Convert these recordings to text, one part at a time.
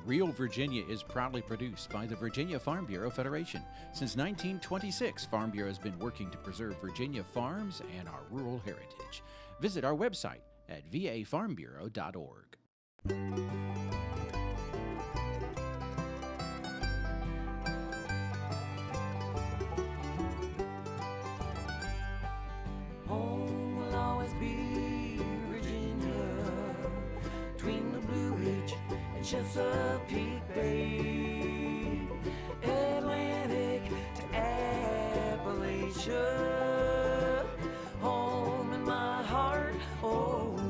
Real Virginia is proudly produced by the Virginia Farm Bureau Federation. Since 1926, Farm Bureau has been working to preserve Virginia farms and our rural heritage. Visit our website at vafarmbureau.org. Home will always be Virginia, between the Blue Ridge and Chesapeake Bay, Atlantic to Appalachia, home in my heart always.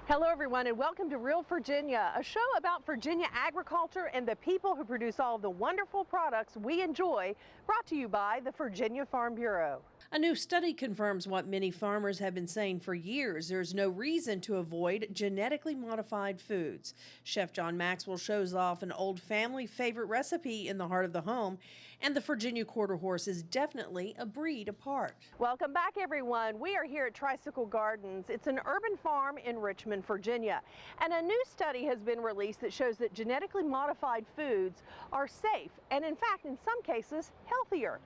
Hello everyone and welcome to Real Virginia, a show about Virginia agriculture and the people who produce all of the wonderful products we enjoy, brought to you by the Virginia Farm Bureau. A new study confirms what many farmers have been saying for years. There's no reason to avoid genetically modified foods. Chef John Maxwell shows off an old family favorite recipe in the heart of the home, and the Virginia Quarter Horse is definitely a breed apart. Welcome back everyone. We are here at Tricycle Gardens. It's an urban farm in Richmond, Virginia. And a new study has been released that shows that genetically modified foods are safe and in fact in some cases healthier.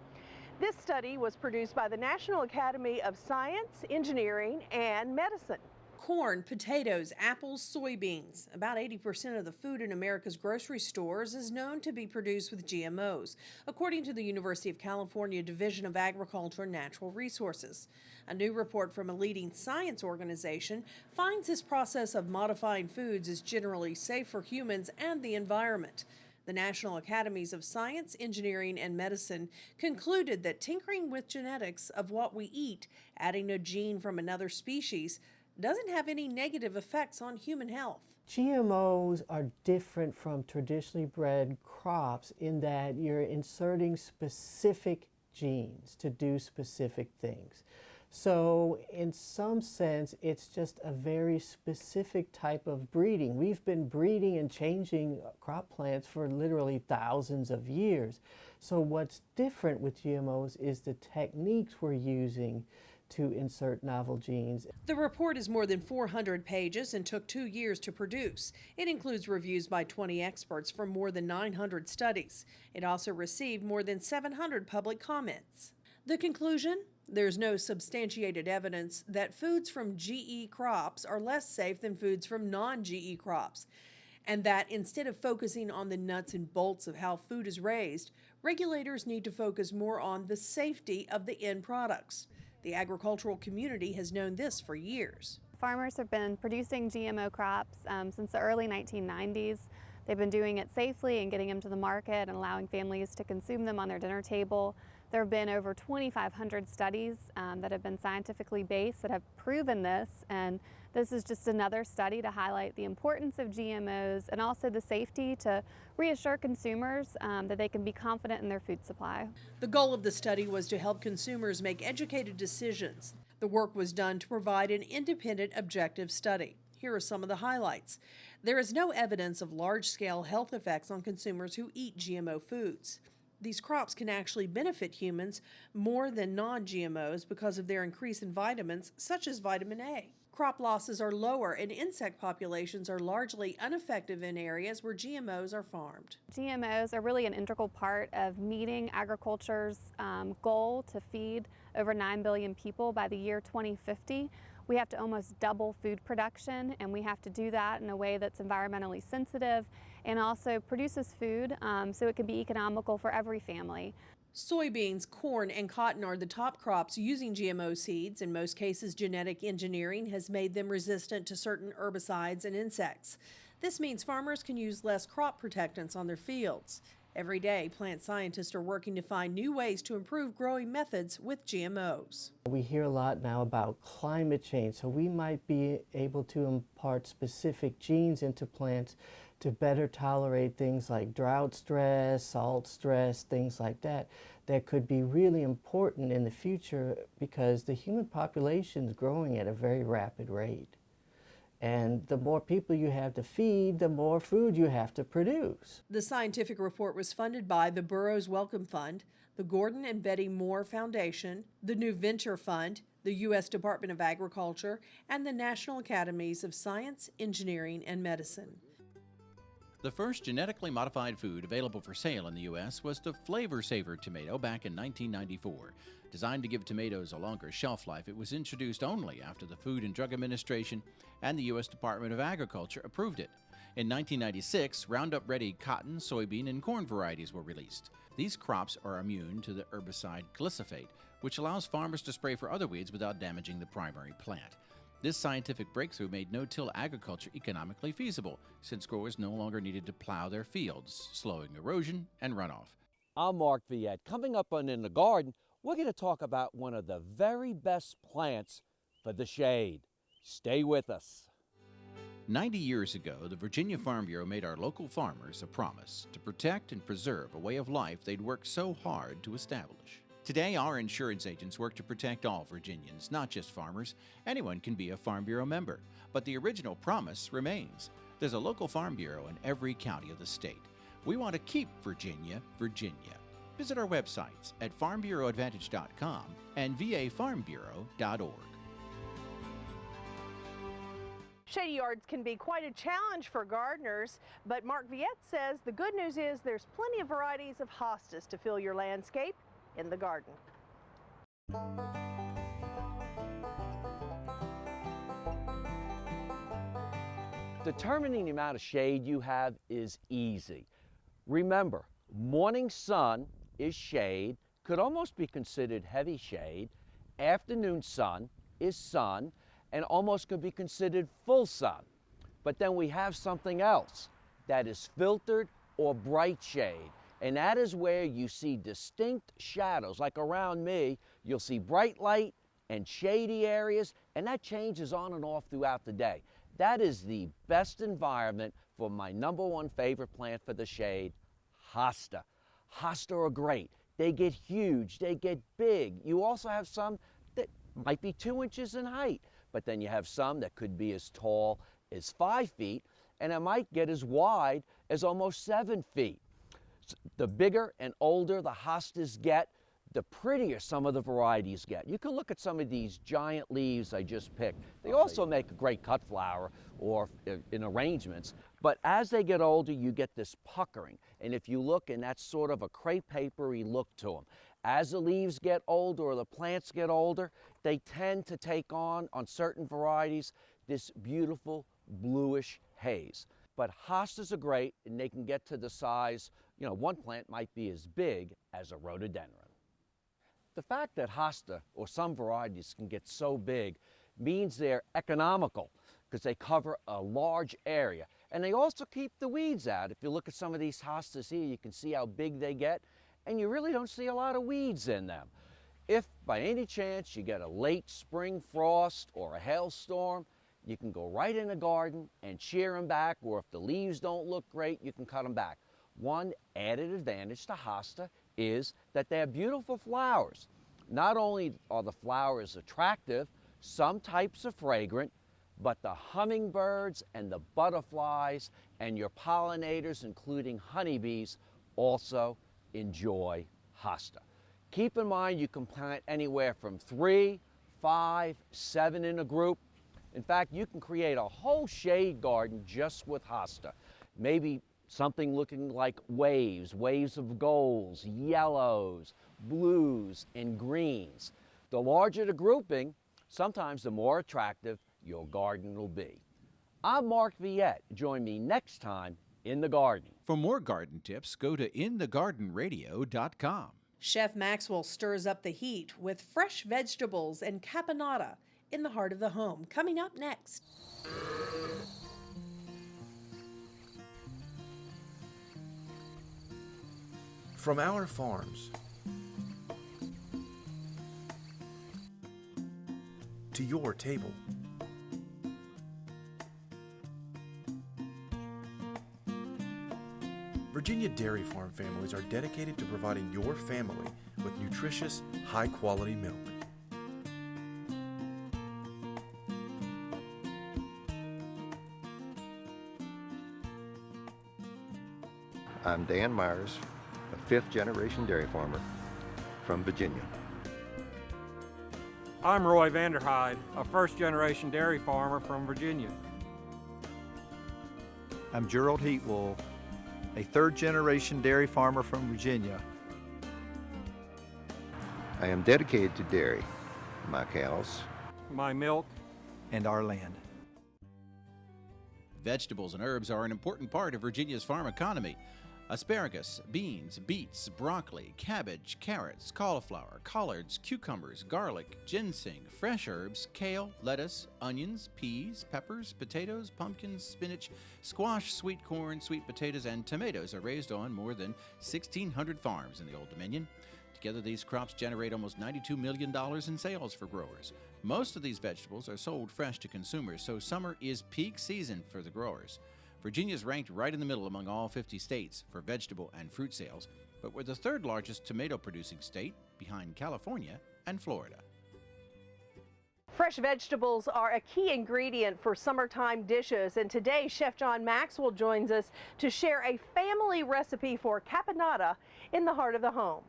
This study was produced by the National Academy of Science, Engineering, and Medicine. Corn, potatoes, apples, soybeans. About 80% of the food in America's grocery stores is known to be produced with GMOs, according to the University of California Division of Agriculture and Natural Resources. A new report from a leading science organization finds this process of modifying foods is generally safe for humans and the environment. The National Academies of Science, Engineering, and Medicine concluded that tinkering with genetics of what we eat, adding a gene from another species, doesn't have any negative effects on human health. GMOs are different from traditionally bred crops in that you're inserting specific genes to do specific things. So in some sense, it's just a very specific type of breeding. We've been breeding and changing crop plants for literally thousands of years. So what's different with GMOs is the techniques we're using to insert novel genes. The report is more than 400 pages and took 2 years to produce. It includes reviews by 20 experts from more than 900 studies. It also received more than 700 public comments. The conclusion? There's no substantiated evidence that foods from GE crops are less safe than foods from non-GE crops, and that instead of focusing on the nuts and bolts of how food is raised, regulators need to focus more on the safety of the end products. The agricultural community has known this for years. Farmers have been producing GMO crops since the early 1990s. They've been doing it safely and getting them to the market and allowing families to consume them on their dinner table. There have been over 2,500 studies that have been scientifically based that have proven this, and this is just another study to highlight the importance of GMOs and also the safety to reassure consumers that they can be confident in their food supply. The goal of the study was to help consumers make educated decisions. The work was done to provide an independent, objective study. Here are some of the highlights. There is no evidence of large-scale health effects on consumers who eat GMO foods. These crops can actually benefit humans more than non-GMOs because of their increase in vitamins, such as vitamin A. Crop losses are lower and insect populations are largely ineffective in areas where GMOs are farmed. GMOs are really an integral part of meeting agriculture's goal to feed over 9 billion people by the year 2050. We have to almost double food production, and we have to do that in a way that's environmentally sensitive and also produces food so it can be economical for every family. Soybeans, corn, and cotton are the top crops using GMO seeds. In most cases, genetic engineering has made them resistant to certain herbicides and insects. This means farmers can use less crop protectants on their fields. Every day, plant scientists are working to find new ways to improve growing methods with GMOs. We hear a lot now about climate change, so we might be able to impart specific genes into plants to better tolerate things like drought stress, salt stress, things like that, that could be really important in the future because the human population is growing at a very rapid rate. And the more people you have to feed, the more food you have to produce. The scientific report was funded by the Burroughs Wellcome Fund, the Gordon and Betty Moore Foundation, the New Venture Fund, the U.S. Department of Agriculture, and the National Academies of Science, Engineering, and Medicine. The first genetically modified food available for sale in the U.S. was the Flavor Saver tomato back in 1994. Designed to give tomatoes a longer shelf life, it was introduced only after the Food and Drug Administration and the U.S. Department of Agriculture approved it. In 1996, Roundup-ready cotton, soybean, and corn varieties were released. These crops are immune to the herbicide glyphosate, which allows farmers to spray for other weeds without damaging the primary plant. This scientific breakthrough made no-till agriculture economically feasible, since growers no longer needed to plow their fields, slowing erosion and runoff. I'm Mark Viette. Coming up on In the Garden, we're going to talk about one of the very best plants for the shade. Stay with us. 90 years ago, the Virginia Farm Bureau made our local farmers a promise to protect and preserve a way of life they'd worked so hard to establish. Today, our insurance agents work to protect all Virginians, not just farmers. Anyone can be a Farm Bureau member, but the original promise remains. There's a local Farm Bureau in every county of the state. We want to keep Virginia, Virginia. Visit our websites at farmbureauadvantage.com and vafarmbureau.org. Shady yards can be quite a challenge for gardeners, but Mark Viette says the good news is there's plenty of varieties of hostas to fill your landscape in the garden. Determining the amount of shade you have is easy. Remember, morning sun is shade, could almost be considered heavy shade. Afternoon sun is sun, and almost could be considered full sun. But then we have something else that is filtered or bright shade. And that is where you see distinct shadows. Like around me, you'll see bright light and shady areas, and that changes on and off throughout the day. That is the best environment for my #1 favorite plant for the shade, hosta. Hosta are great. They get huge, they get big. You also have some that might be 2 inches in height, but then you have some that could be as tall as 5 feet, and it might get as wide as almost 7 feet. The bigger and older the hostas get, the prettier some of the varieties get. You can look at some of these giant leaves I just picked. They also make a great cut flower or in arrangements, but as they get older, you get this puckering. And if you look, and that's sort of a crepe papery look to them. As the leaves get older or the plants get older, they tend to take on certain varieties, this beautiful bluish haze. But hostas are great, and they can get to the size, one plant might be as big as a rhododendron. The fact that hosta, or some varieties, can get so big means they're economical because they cover a large area. And they also keep the weeds out. If you look at some of these hostas here, you can see how big they get, and you really don't see a lot of weeds in them. If by any chance you get a late spring frost or a hailstorm, you can go right in the garden and shear them back, or if the leaves don't look great, you can cut them back. One added advantage to hosta is that they have beautiful flowers. Not only are the flowers attractive, some types are fragrant, but the hummingbirds and the butterflies and your pollinators, including honeybees, also enjoy hosta. Keep in mind you can plant anywhere from 3, 5, 7 in a group. In fact, you can create a whole shade garden just with hosta. Maybe something looking like waves of golds, yellows, blues, and greens. The larger the grouping, sometimes the more attractive your garden will be. I'm Mark Viette. Join me next time in the garden. For more garden tips, go to inthegardenradio.com. Chef Maxwell stirs up the heat with fresh vegetables and caponata in the heart of the home. Coming up next. From our farms to your table. Virginia dairy farm families are dedicated to providing your family with nutritious, high-quality milk. I'm Dan Myers, a fifth-generation dairy farmer from Virginia. I'm Roy Vanderhyde, a first-generation dairy farmer from Virginia. I'm Gerald Heatwool, a third-generation dairy farmer from Virginia. I am dedicated to dairy, my cows, My milk, and our land. Vegetables and herbs are an important part of Virginia's farm economy. Asparagus, beans, beets, broccoli, cabbage, carrots, cauliflower, collards, cucumbers, garlic, ginseng, fresh herbs, kale, lettuce, onions, peas, peppers, potatoes, pumpkins, spinach, squash, sweet corn, sweet potatoes, and tomatoes are raised on more than 1,600 farms in the Old Dominion. Together, these crops generate almost $92 million in sales for growers. Most of these vegetables are sold fresh to consumers, so summer is peak season for the growers. Virginia is ranked right in the middle among all 50 states for vegetable and fruit sales, but we're the third largest tomato-producing state, behind California and Florida. Fresh vegetables are a key ingredient for summertime dishes, and today Chef John Maxwell joins us to share a family recipe for caponata in the heart of the home.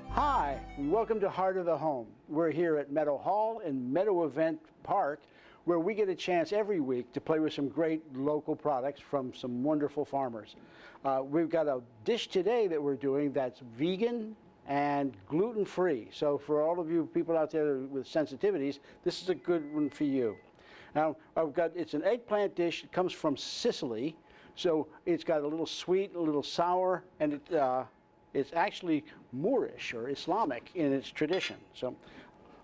Hi, and welcome to Heart of the Home. We're here at Meadow Hall in Meadow Event Park, where we get a chance every week to play with some great local products from some wonderful farmers. We've got a dish today that we're doing that's vegan and gluten-free. So for all of you people out there with sensitivities, this is a good one for you. Now, it's an eggplant dish. It comes from Sicily, so it's got a little sweet, a little sour, and it's actually Moorish or Islamic in its tradition. So,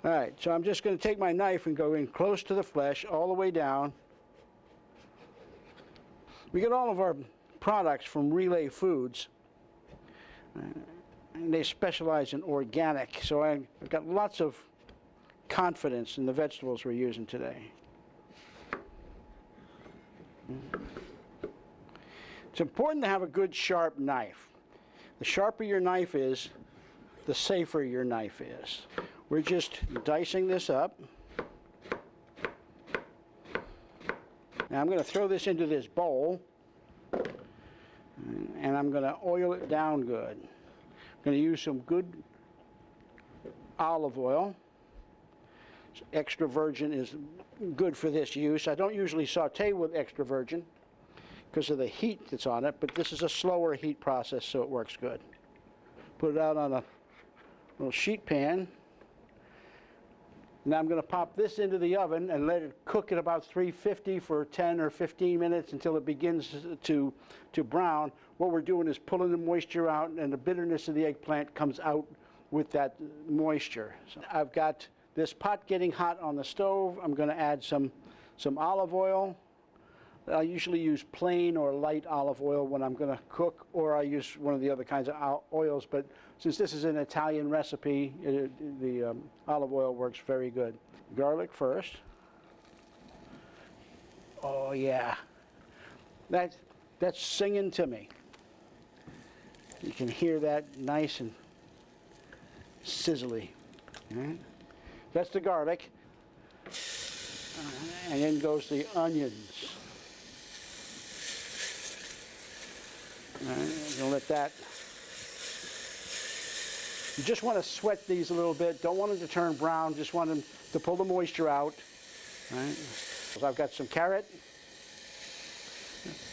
all right, so I'm just going to take my knife and go in close to the flesh, all the way down. We get all of our products from Relay Foods, and they specialize in organic, so I've got lots of confidence in the vegetables we're using today. It's important to have a good sharp knife. The sharper your knife is, the safer your knife is. We're just dicing this up. Now I'm going to throw this into this bowl, and I'm going to oil it down good. I'm going to use some good olive oil. Extra virgin is good for this use. I don't usually saute with extra virgin because of the heat that's on it, but this is a slower heat process, so it works good. Put it out on a little sheet pan. Now I'm going to pop this into the oven and let it cook at about 350 for 10 or 15 minutes until it begins to brown. What we're doing is pulling the moisture out, and the bitterness of the eggplant comes out with that moisture. So I've got this pot getting hot on the stove. I'm going to add some olive oil. I usually use plain or light olive oil when I'm going to cook, or I use one of the other kinds of oils, but since this is an Italian recipe, the olive oil works very good. Garlic first. Oh yeah, that's singing to me. You can hear that nice and sizzly. Right? That's the garlic, and then goes the onions. All right, I'm going to let that. You just want to sweat these a little bit. Don't want them to turn brown. Just want them to pull the moisture out. All right. So I've got some carrot.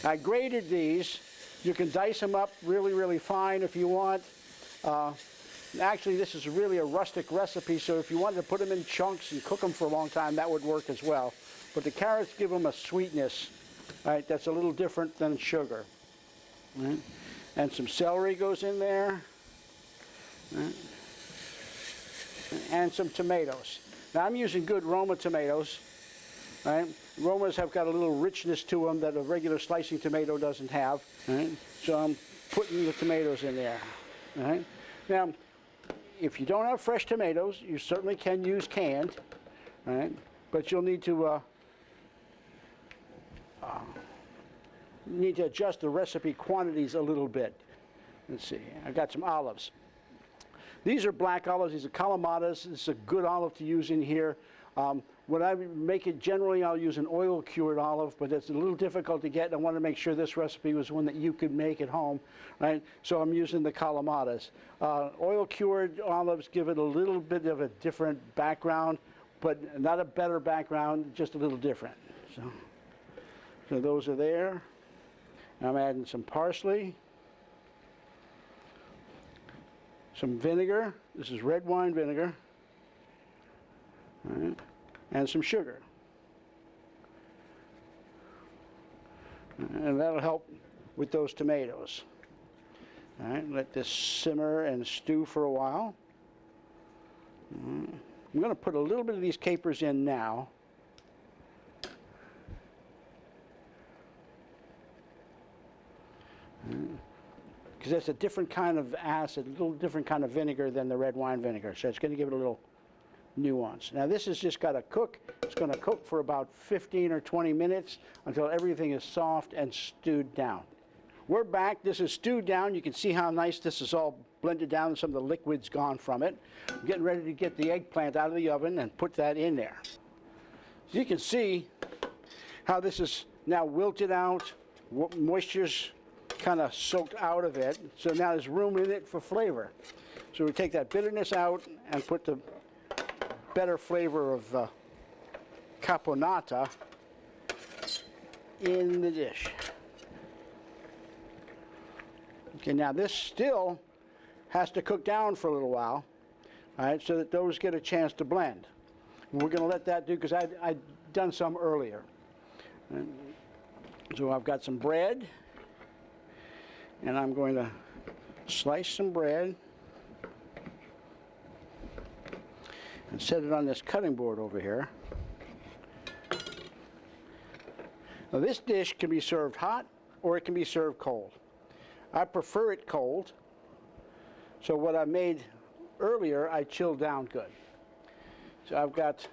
I grated these. You can dice them up really, really fine if you want. Actually, this is really a rustic recipe, so if you wanted to put them in chunks and cook them for a long time, that would work as well. But the carrots give them a sweetness, right, that's a little different than sugar. Right? And some celery goes in there. Right? And some tomatoes. Now I'm using good Roma tomatoes. Right? Romas have got a little richness to them that a regular slicing tomato doesn't have. Right? So I'm putting the tomatoes in there. Right? Now, if you don't have fresh tomatoes, you certainly can use canned. Right? But you'll need to adjust the recipe quantities a little bit. Let's see, I've got some olives. These are black olives, these are Calamatas. This is a good olive to use in here. When I make it, generally I'll use an oil-cured olive, but it's a little difficult to get, and I want to make sure this recipe was one that you could make at home, right? So I'm using the Caponatas. Oil-cured olives give it a little bit of a different background, but not a better background, just a little different. So those are there. I'm adding some parsley, some vinegar. This is red wine vinegar. All right. And some sugar. And that'll help with those tomatoes. All right, let this simmer and stew for a while. I'm going to put a little bit of these capers in now. Because that's a different kind of acid, a little different kind of vinegar than the red wine vinegar. So it's going to give it a little nuance. Now this has just got to cook. It's going to cook for about 15 or 20 minutes until everything is soft and stewed down. We're back. This is stewed down. You can see how nice this is all blended down and some of the liquid's gone from it. I'm getting ready to get the eggplant out of the oven and put that in there. So you can see how this is now wilted out. Moisture's kind of soaked out of it. So now there's room in it for flavor. So we take that bitterness out and put the better flavor of Caponata in the dish. Okay, now this still has to cook down for a little while, all right, so that those get a chance to blend. We're going to let that do because I'd done some earlier. And so I've got some bread, and I'm going to slice some bread and set it on this cutting board over here. Now this dish can be served hot or it can be served cold. I prefer it cold, so what I made earlier I chilled down good. So I've got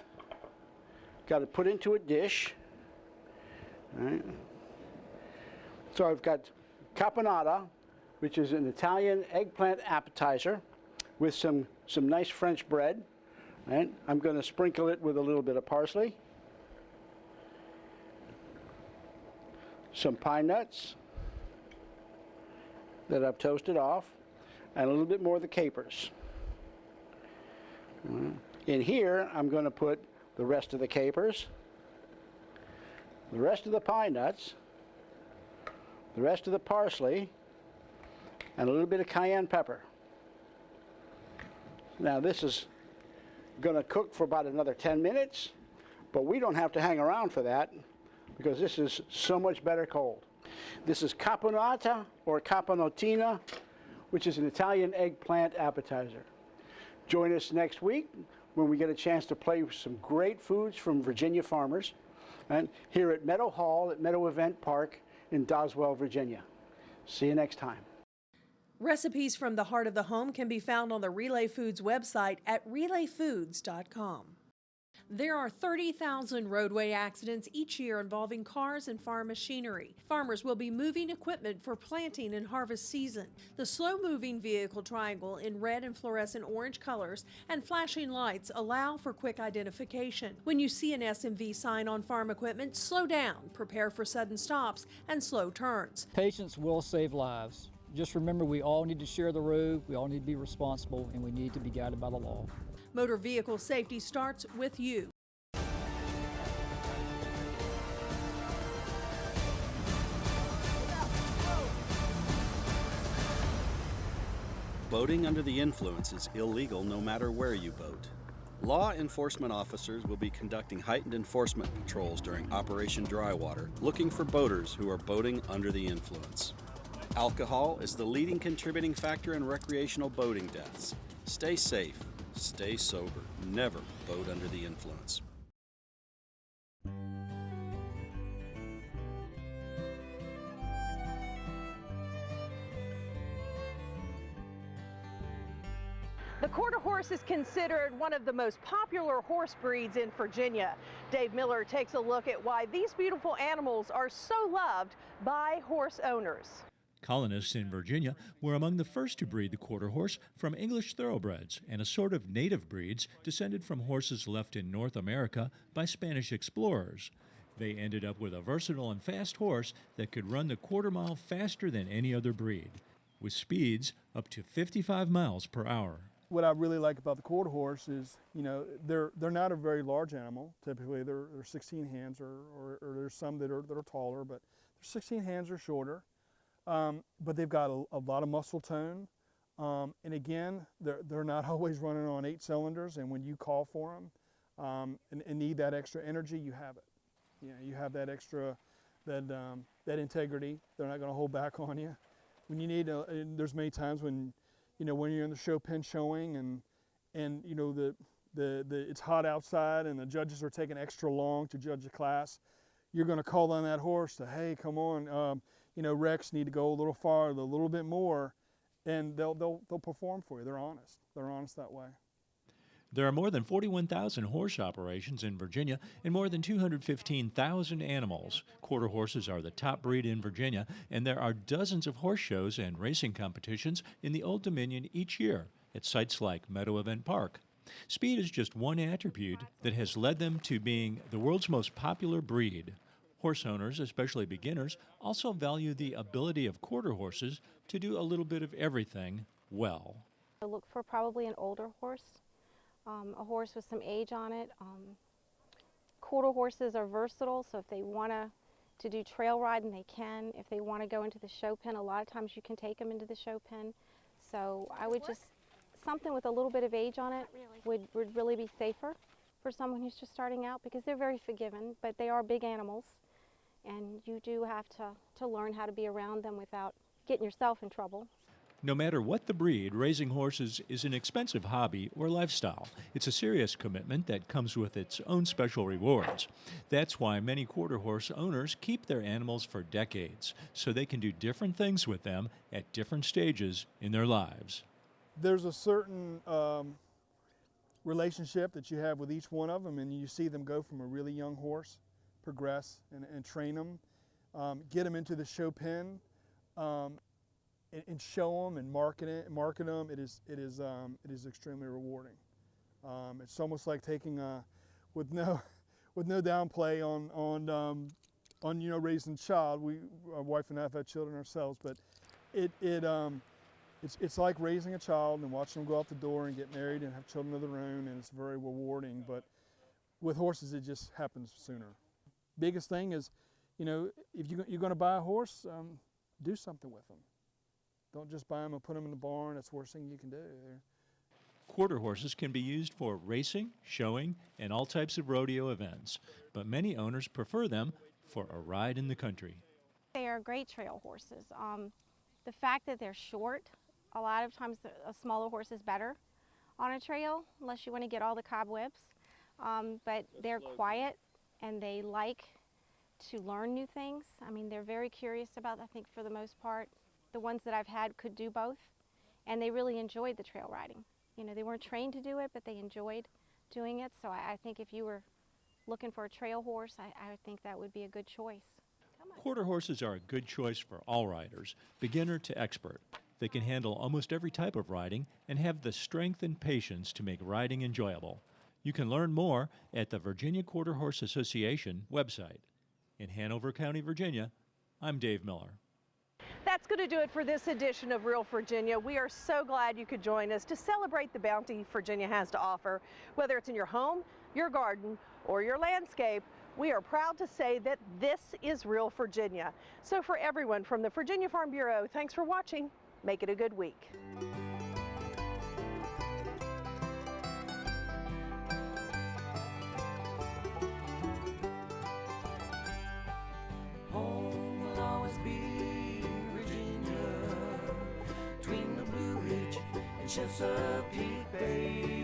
it put into a dish. All right. So I've got Caponata, which is an Italian eggplant appetizer with some nice French bread. Right? I'm going to sprinkle it with a little bit of parsley, some pine nuts that I've toasted off, and a little bit more of the capers. In here, I'm going to put the rest of the capers, the rest of the pine nuts, the rest of the parsley, and a little bit of cayenne pepper. Now this is going to cook for about another 10 minutes, but we don't have to hang around for that because this is so much better cold. This is Caponata or Caponatina, which is an Italian eggplant appetizer. Join us next week when we get a chance to play with some great foods from Virginia farmers, and here at Meadow Hall at Meadow Event Park in Doswell, Virginia. See you next time. Recipes from the heart of the home can be found on the Relay Foods website at relayfoods.com. There are 30,000 roadway accidents each year involving cars and farm machinery. Farmers will be moving equipment for planting and harvest season. The slow-moving vehicle triangle in red and fluorescent orange colors and flashing lights allow for quick identification. When you see an SMV sign on farm equipment, slow down, prepare for sudden stops and slow turns. Patience will save lives. Just remember, we all need to share the road, we all need to be responsible, and we need to be guided by the law. Motor vehicle safety starts with you. Boating under the influence is illegal no matter where you boat. Law enforcement officers will be conducting heightened enforcement patrols during Operation Drywater, looking for boaters who are boating under the influence. Alcohol is the leading contributing factor in recreational boating deaths. Stay safe, stay sober, never boat under the influence. The quarter horse is considered one of the most popular horse breeds in Virginia. Dave Miller takes a look at why these beautiful animals are so loved by horse owners. Colonists in Virginia were among the first to breed the quarter horse from English thoroughbreds and a sort of native breeds descended from horses left in North America by Spanish explorers. They ended up with a versatile and fast horse that could run the quarter mile faster than any other breed, with speeds up to 55 miles per hour. What I really like about the quarter horse is, you know, they're not a very large animal. Typically, they're 16 hands, or there's some that are taller, but they're 16 hands or shorter. But they've got a lot of muscle tone, and again, they're not always running on 8 cylinders. And when you call for them and need that extra energy, you have it. You know, you have that extra, that integrity. They're not going to hold back on you. When you need, there's many times when, you know, when you're in the show pen showing and you know it's hot outside and the judges are taking extra long to judge a class, you're going to call on that horse to, hey, come on, you know, Rex, need to go a little farther, a little bit more, and they'll perform for you. They're honest. They're honest that way. There are more than 41,000 horse operations in Virginia and more than 215,000 animals. Quarter horses are the top breed in Virginia, and there are dozens of horse shows and racing competitions in the Old Dominion each year at sites like Meadow Event Park. Speed is just one attribute that has led them to being the world's most popular breed. Horse owners, especially beginners, also value the ability of quarter horses to do a little bit of everything well. I look for probably an older horse. A horse with some age on it. Quarter horses are versatile, so if they want to do trail riding, they can. If they want to go into the show pen, a lot of times you can take them into the show pen. So I would just, something with a little bit of age on it would really be safer for someone who's just starting out, because they're very forgiving, but they are big animals, and you do have to learn how to be around them without getting yourself in trouble. No matter what the breed, raising horses is an expensive hobby or lifestyle. It's a serious commitment that comes with its own special rewards. That's why many quarter horse owners keep their animals for decades, so they can do different things with them at different stages in their lives. There's a certain relationship that you have with each one of them, and you see them go from a really young horse, progress and train them, get them into the show pen, and show them and market them. It is extremely rewarding. It's almost like taking with no downplay on you know, raising a child. Our wife and I have had children ourselves, but it's like raising a child and watching them go out the door and get married and have children of their own, and it's very rewarding. But with horses, it just happens sooner. Biggest thing is, you know, if you're going to buy a horse, do something with them. Don't just buy them and put them in the barn. That's the worst thing you can do. Quarter horses can be used for racing, showing, and all types of rodeo events, but many owners prefer them for a ride in the country. They are great trail horses. The fact that they're short, a lot of times a smaller horse is better on a trail, unless you want to get all the cobwebs. But they're quiet, and they like to learn new things. I mean, they're very curious about, I think, for the most part. The ones that I've had could do both, and they really enjoyed the trail riding. You know, they weren't trained to do it, but they enjoyed doing it. So I think if you were looking for a trail horse, I would think that would be a good choice. Quarter horses are a good choice for all riders, beginner to expert. They can handle almost every type of riding and have the strength and patience to make riding enjoyable. You can learn more at the Virginia Quarter Horse Association website. In Hanover County, Virginia, I'm Dave Miller. That's going to do it for this edition of Real Virginia. We are so glad you could join us to celebrate the bounty Virginia has to offer. Whether it's in your home, your garden, or your landscape, we are proud to say that this is Real Virginia. So for everyone from the Virginia Farm Bureau, thanks for watching. Make it a good week. Home will always be Virginia, between the Blue Ridge and Chesapeake Bay.